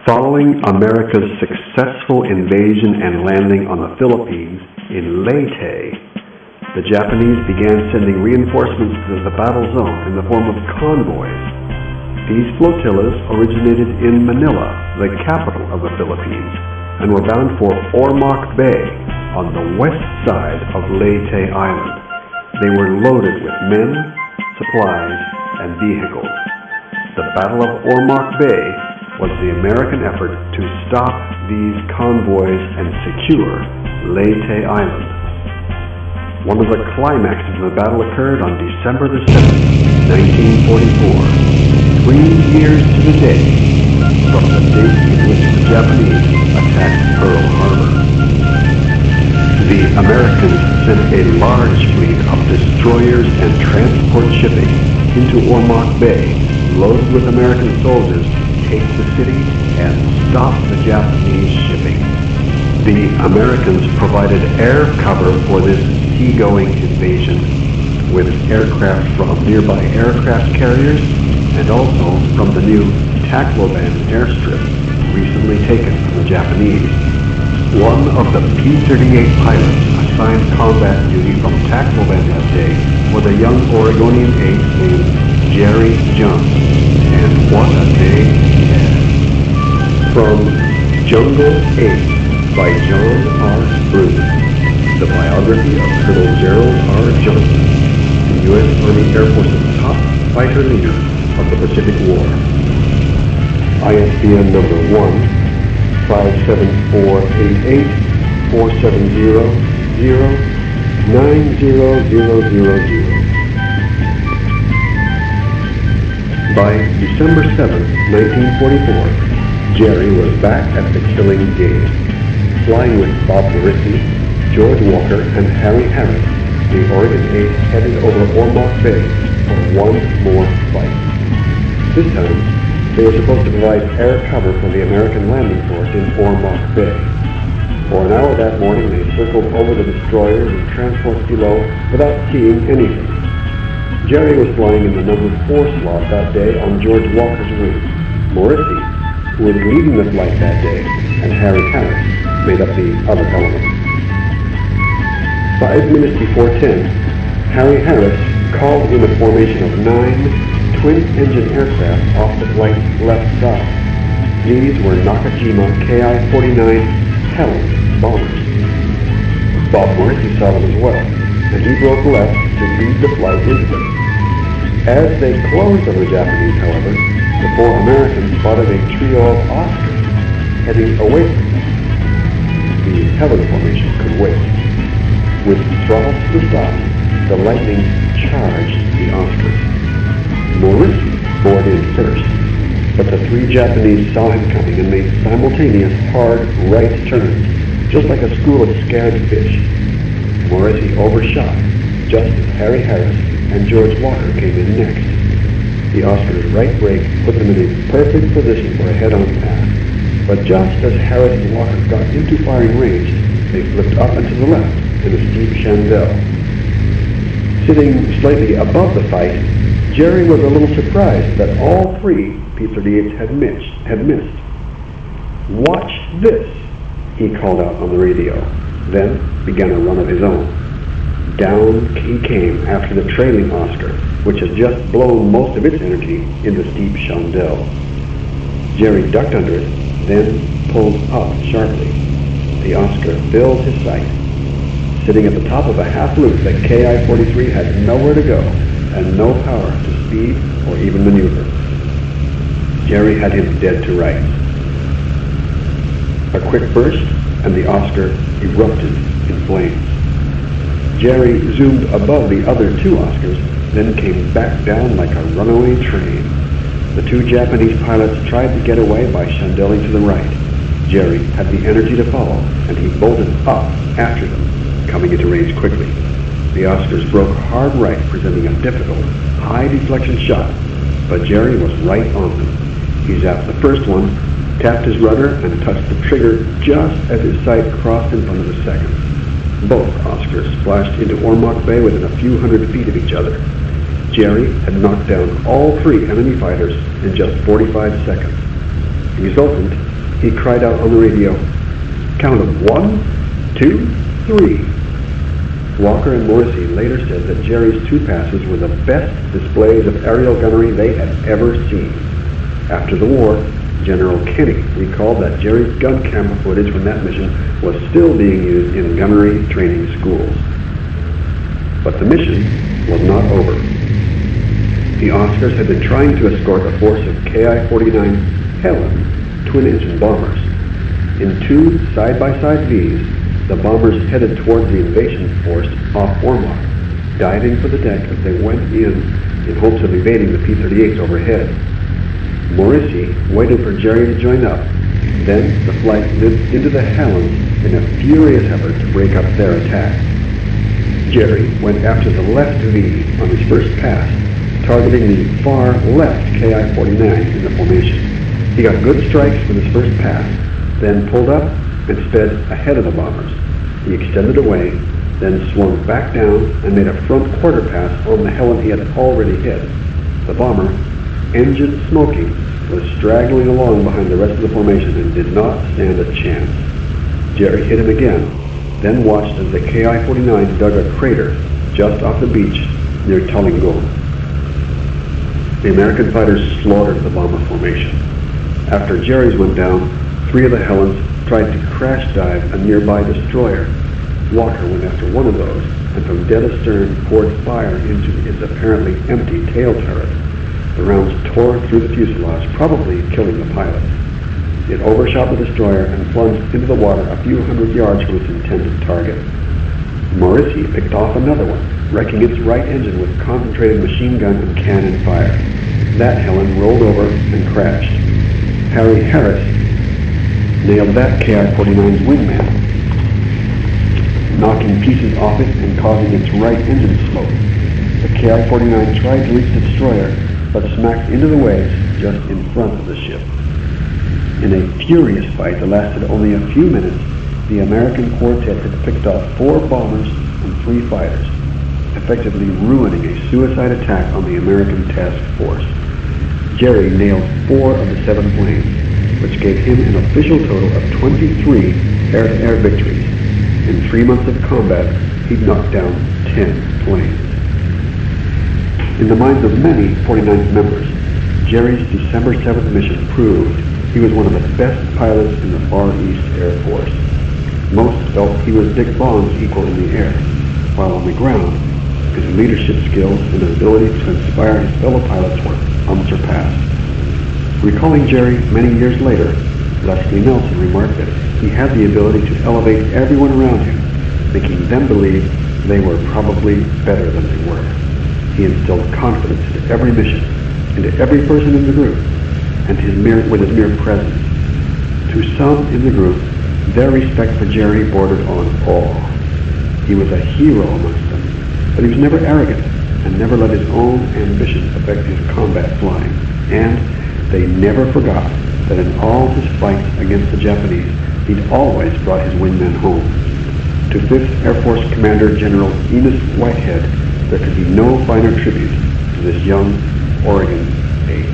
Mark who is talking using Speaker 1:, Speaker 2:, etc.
Speaker 1: Following America's successful invasion and landing on the Philippines in Leyte, the Japanese began sending reinforcements to the battle zone in the form of convoys. These flotillas originated in Manila, the capital of the Philippines, and were bound for Ormoc Bay on the west side of Leyte Island. They were loaded with men, supplies, and vehicles. The Battle of Ormoc Bay was the American effort to stop these convoys and secure Leyte Island. One of the climaxes of the battle occurred on December the 7th, 1944, 3 years to the day from the date in which the Japanese attacked Pearl Harbor. The Americans sent a large fleet of destroyers and transport shipping into Ormoc Bay, loaded with American soldiers, take the city and stop the Japanese shipping. The Americans provided air cover for this seagoing invasion with aircraft from nearby aircraft carriers and also from the new Tacloban airstrip recently taken from the Japanese. One of the P-38 pilots assigned combat duty from Tacloban that day was a young Oregonian aide named Jerry Johnson. And what a day he had. From Jungle 8 by John R. Bruce, the biography of Colonel Gerald R. Johnson, the U.S. Army Air Force's top fighter leader of the Pacific War. ISBN number 1-574-88-470-0-9000. By December 7, 1944, Jerry was back at the killing game, flying with Bob Morrissey, George Walker, and Harry Harris. The Oregon 8 headed over Ormoc Bay for one more fight. This time, they were supposed to provide air cover for the American landing force in Ormoc Bay. For an hour that morning, they circled over the destroyers and transports below without seeing anything. Jerry was flying in the number 4 slot that day on George Walker's wing. Morrissey, who was leading the flight that day, and Harry Harris made up the other element. 5 minutes before 10, Harry Harris called in a formation of 9 twin-engine aircraft off the flight's left side. These were Nakajima Ki-49 Talent bombers. Bob Morrissey saw them as well, and he broke left to lead the flight into them. As they closed on the Japanese, however, the 4 Americans spotted a trio of Oscars heading away from them. The Helen formation could wait. With throttles to the stop, the Lightning charged the Oscars. Morrissey bored in first, but the 3 Japanese saw him coming and made simultaneous hard right turns, just like a school of scared fish. Morrissey overshot, just as Harry Harris and George Walker came in next. The Oscars' right brake put them in a perfect position for a head-on pass, but just as Harris and Walker got into firing range, they flipped up and to the left in a steep chandelle. Sitting slightly above the fight, Jerry was a little surprised that all 3 P-38s had missed. "Watch this," he called out on the radio, then began a run of his own. Down he came after the trailing Oscar, which had just blown most of its energy in the steep chandelle. Jerry ducked under it, then pulled up sharply. The Oscar filled his sight. Sitting at the top of a half-loop, the Ki-43 had nowhere to go and no power to speed or even maneuver. Jerry had him dead to rights. A quick burst, and the Oscar erupted in flames. Jerry zoomed above the other 2 Oscars, then came back down like a runaway train. The 2 Japanese pilots tried to get away by chandeling to the right. Jerry had the energy to follow, and he bolted up after them, coming into range quickly. The Oscars broke hard right, presenting a difficult, high-deflection shot, but Jerry was right on them. He zapped the first one, tapped his rudder, and touched the trigger just as his sight crossed in front of the second. Both Oscars splashed into Ormoc Bay within a few hundred feet of each other. Jerry had knocked down all 3 enemy fighters in just 45 seconds. The resultant he cried out on the radio, "Count 'em, 1, 2, 3. Walker and Morrissey later said that Jerry's two passes were the best displays of aerial gunnery they had ever seen. After the war, General Kenny recalled that Jerry's gun camera footage from that mission was still being used in gunnery training schools. But the mission was not over. The Oscars had been trying to escort a force of KI-49 Helen twin-engine bombers. In two side-by-side Vs, the bombers headed towards the invasion force off Ormoc, diving for the deck as they went in hopes of evading the P-38s overhead. Morrissey waited for Jerry to join up. Then the flight lived into the Helens in a furious effort to break up their attack. Jerry went after the left V on his first pass, targeting the far left KI-49 in the formation. He got good strikes with his first pass, then pulled up and sped ahead of the bombers. He extended away, then swung back down and made a front quarter pass on the Helen he had already hit. The bomber, engine smoking, was straggling along behind the rest of the formation and did not stand a chance. Jerry hit him again, then watched as the KI-49 dug a crater just off the beach near Tullingone. The American fighters slaughtered the bomber formation. After Jerry's went down, 3 of the Helens tried to crash dive a nearby destroyer. Walker went after one of those and from dead astern poured fire into its apparently empty tail turret. The rounds tore through the fuselage, probably killing the pilot. It overshot the destroyer and plunged into the water a few hundred yards from its intended target. Morrissey picked off another one, wrecking its right engine with concentrated machine gun and cannon fire. That Helen rolled over and crashed. Harry Harris nailed that KI-49's wingman, knocking pieces off it and causing its right engine to smoke. The KI-49 tried to reach the destroyer, but smacked into the waves just in front of the ship. In a furious fight that lasted only a few minutes, the American quartet had picked off 4 bombers and 3 fighters, effectively ruining a suicide attack on the American task force. Jerry nailed 4 of the 7 planes, which gave him an official total of 23 air-to-air victories. In 3 months of combat, he'd knocked down 10 planes. In the minds of many 49th members, Jerry's December 7th mission proved he was one of the best pilots in the Far East Air Force. Most felt he was Dick Vaughan's equal in the air, while on the ground, his leadership skills and ability to inspire his fellow pilots were unsurpassed. Recalling Jerry many years later, Leslie Nelson remarked that he had the ability to elevate everyone around him, making them believe they were probably better than they were. He instilled confidence into every mission, into every person in the group, and with his mere presence. To some in the group, their respect for Jerry bordered on awe. He was a hero amongst them, but he was never arrogant and never let his own ambitions affect his combat flying. And they never forgot that in all his fights against the Japanese, he'd always brought his wingmen home. To 5th Air Force Commander General Enos Whitehead, there could be no finer tribute to this young Oregon ace.